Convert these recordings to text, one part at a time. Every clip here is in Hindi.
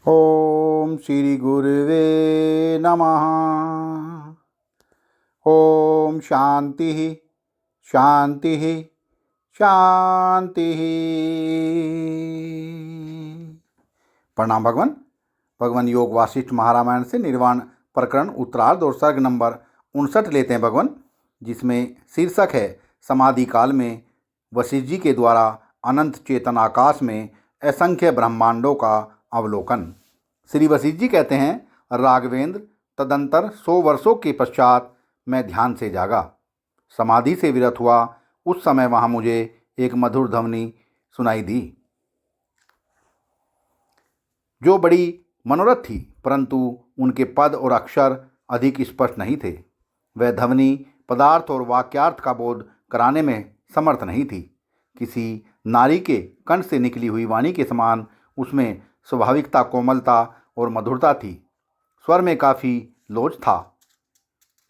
ओम श्री गुरुवे नमः। ओम शांति शांति शांति। प्रणाम भगवान। भगवान योग वासिष्ठ महारामायण से निर्वाण प्रकरण उत्तरार्ध और सर्ग नंबर 59 लेते हैं भगवान, जिसमें शीर्षक है समाधि काल में वशिष्ठ जी के द्वारा अनंत चेतन आकाश में असंख्य ब्रह्मांडों का अवलोकन। श्री वशिष्ठ जी कहते हैं, राघवेंद्र, तदंतर 100 वर्षों के पश्चात मैं ध्यान से जागा, समाधि से विरत हुआ। उस समय वहाँ मुझे एक मधुर ध्वनि सुनाई दी जो बड़ी मनोरथ थी, परंतु उनके पद और अक्षर अधिक स्पष्ट नहीं थे। वह ध्वनि पदार्थ और वाक्यार्थ का बोध कराने में समर्थ नहीं थी। किसी नारी के कंठ से निकली हुई वाणी के समान उसमें स्वाभाविकता, कोमलता और मधुरता थी। स्वर में काफ़ी लोच था।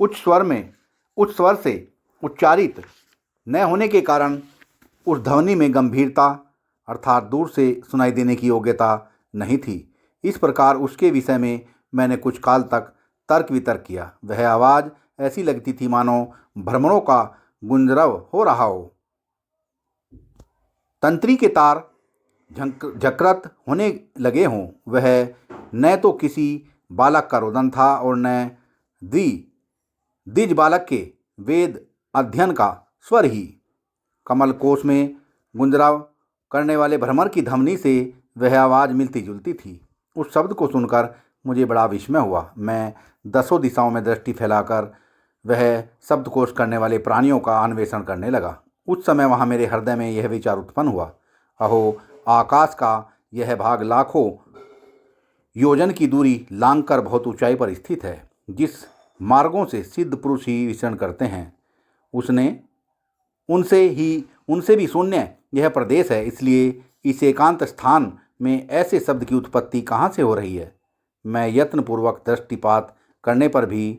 उच्च स्वर से उच्चारित न होने के कारण उस ध्वनि में गंभीरता अर्थात दूर से सुनाई देने की योग्यता नहीं थी। इस प्रकार उसके विषय में मैंने कुछ काल तक तर्क वितर्क किया। वह आवाज़ ऐसी लगती थी मानो भ्रमरों का गुंजरव हो रहा हो। तंत्री के तार झकरत होने लगे हों। वह न तो किसी बालक का रोदन था और न द्विज बालक के वेद अध्ययन का स्वर ही। कमल कोश में गुंजराव करने वाले भ्रमर की ध्वनि से वह आवाज़ मिलती जुलती थी। उस शब्द को सुनकर मुझे बड़ा विस्मय हुआ। मैं 10 दिशाओं में दृष्टि फैलाकर वह शब्दकोश करने वाले प्राणियों का अन्वेषण करने लगा। उस समय वहाँ मेरे हृदय में यह विचार उत्पन्न हुआ, अहो, आकाश का यह भाग लाखों योजन की दूरी लांघकर बहुत ऊंचाई पर स्थित है। जिस मार्गों से सिद्ध पुरुष ही विचरण करते हैं, उनसे भी शून्य यह प्रदेश है। इसलिए इस एकांत स्थान में ऐसे शब्द की उत्पत्ति कहाँ से हो रही है? मैं यत्नपूर्वक दृष्टिपात करने पर भी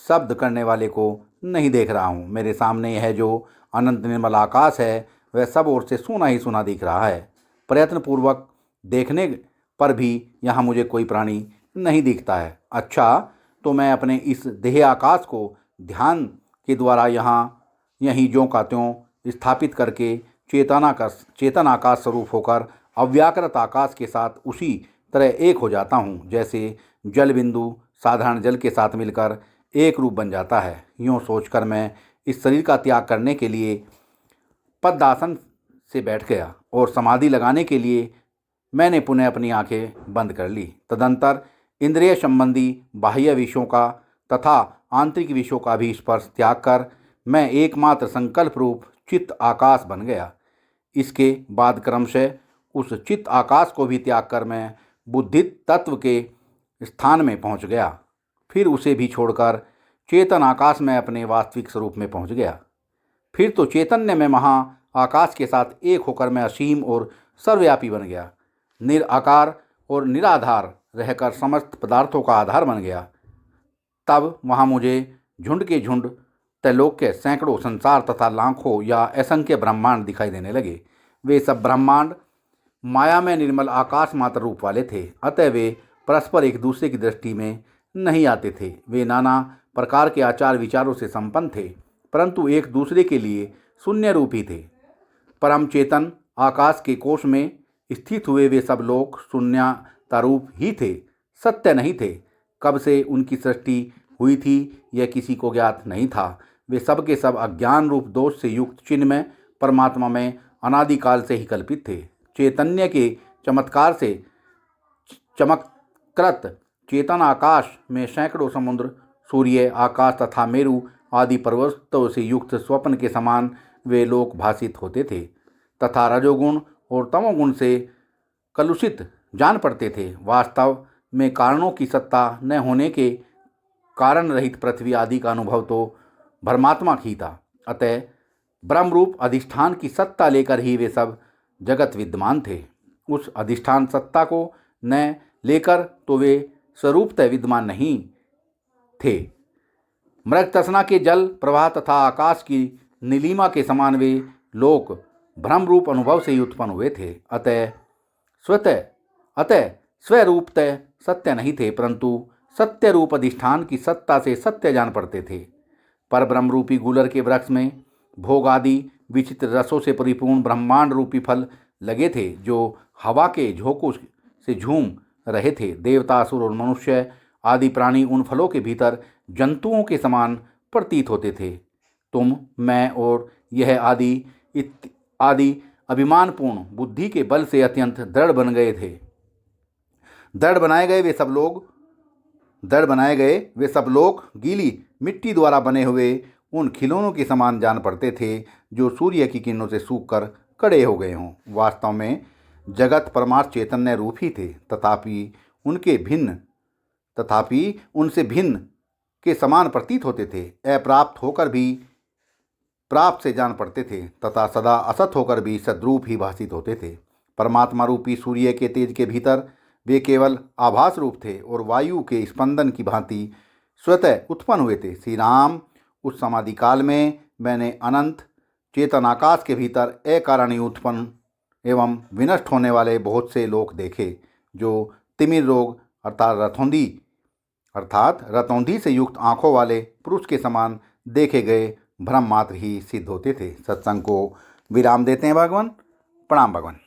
शब्द करने वाले को नहीं देख रहा हूँ। मेरे सामने यह जो अनंत निर्मल आकाश है वह सब ओर से सोना ही सोना दिख रहा है। प्रयत्नपूर्वक देखने पर भी यहाँ मुझे कोई प्राणी नहीं दिखता है। अच्छा, तो मैं अपने इस देह आकाश को ध्यान के द्वारा यहीं ज्यों का त्यों स्थापित करके चेतन आकाश स्वरूप होकर अव्याकृत आकाश के साथ उसी तरह एक हो जाता हूँ जैसे जल बिंदु साधारण जल के साथ मिलकर एक रूप बन जाता है। यूँ सोचकर मैं इस शरीर का त्याग करने के लिए पद्मासन से बैठ गया और समाधि लगाने के लिए मैंने पुनः अपनी आंखें बंद कर ली। तदंतर इंद्रिय संबंधी बाह्य विषयों का तथा आंतरिक विषयों का भी स्पर्श त्याग कर मैं एकमात्र संकल्प रूप चित्त आकाश बन गया। इसके बाद क्रमशः उस चित्त आकाश को भी त्याग कर मैं बुद्धि तत्व के स्थान में पहुंच गया। फिर उसे भी छोड़कर चेतन आकाश में अपने वास्तविक स्वरूप में पहुंच गया। फिर तो चैतन्य में महा आकाश के साथ एक होकर मैं असीम और सर्वव्यापी बन गया। निराकार और निराधार रहकर समस्त पदार्थों का आधार बन गया। तब वहाँ मुझे झुंड के झुंड त्रैलोक्य, सैकड़ों संसार तथा लाखों या असंख्य ब्रह्मांड दिखाई देने लगे। वे सब ब्रह्मांड माया में निर्मल आकाश मात्र रूप वाले थे, अतः वे परस्पर एक दूसरे की दृष्टि में नहीं आते थे। वे नाना प्रकार के आचार विचारों से संपन्न थे, परंतु एक दूसरे के लिए शून्य रूप ही थे। परम चेतन आकाश के कोश में स्थित हुए वे सब लोग शून्यतारूप ही थे, सत्य नहीं थे। कब से उनकी सृष्टि हुई थी यह किसी को ज्ञात नहीं था। वे सब के सब अज्ञान रूप दोष से युक्त चिन्मय परमात्मा में अनादिकाल से ही कल्पित थे। चैतन्य के चमत्कार से चमत्कृत चेतन आकाश में सैकड़ों समुद्र, सूर्य, आकाश तथा मेरु आदि पर्वतों से युक्त स्वप्न के समान वे लोक भासित होते थे तथा रजोगुण और तमोगुण से कलुषित जान पड़ते थे। वास्तव में कारणों की सत्ता न होने के कारण रहित पृथ्वी आदि का अनुभव तो परमात्मा की था। अतः ब्रह्मरूप अधिष्ठान की सत्ता लेकर ही वे सब जगत विद्यमान थे। उस अधिष्ठान सत्ता को न लेकर तो वे स्वरूपतः विद्यमान नहीं थे। मृग तृष्णा के जल प्रवाह तथा आकाश की नीलिमा के समान वे लोक भ्रम रूप अनुभव से ही उत्पन्न हुए थे। अतः स्वरूपतः सत्य नहीं थे, परंतु सत्य रूप अधिष्ठान की सत्ता से सत्य जान पड़ते थे। पर ब्रह्म रूपी गूलर के वृक्ष में भोग आदि विचित्र रसों से परिपूर्ण ब्रह्मांड रूपी फल लगे थे, जो हवा के झोंकों से झूम रहे थे। देवता, असुर और मनुष्य आदि प्राणी उन फलों के भीतर जंतुओं के समान प्रतीत होते थे। तुम, मैं और यह आदि अभिमानपूर्ण बुद्धि के बल से अत्यंत दृढ़ बनाए गए वे सब लोग गीली मिट्टी द्वारा बने हुए उन खिलौनों के समान जान पड़ते थे, जो सूर्य की किरणों से सूखकर कड़े हो गए हों। वास्तव में जगत परमार्थ चैतन्य रूप ही थे, तथापि उनसे भिन्न के समान प्रतीत होते थे। अप्राप्त होकर भी प्राप्त से जान पड़ते थे तथा सदा असत होकर भी सद्रूप ही भाषित होते थे। परमात्मा रूपी सूर्य के तेज के भीतर वे केवल आभास रूप थे और वायु के स्पंदन की भांति स्वतः उत्पन्न हुए थे। श्री राम, उस समाधि काल में मैंने अनंत चेतन आकाश के भीतर अकारण ही उत्पन्न एवं विनष्ट होने वाले बहुत से लोक देखे, जो तिमिर रोग अर्थात रतौंधी से युक्त आँखों वाले पुरुष के समान देखे गए भ्रम मात्र ही सिद्ध होते थे। सत्संग को विराम देते हैं भगवान। प्रणाम भगवान।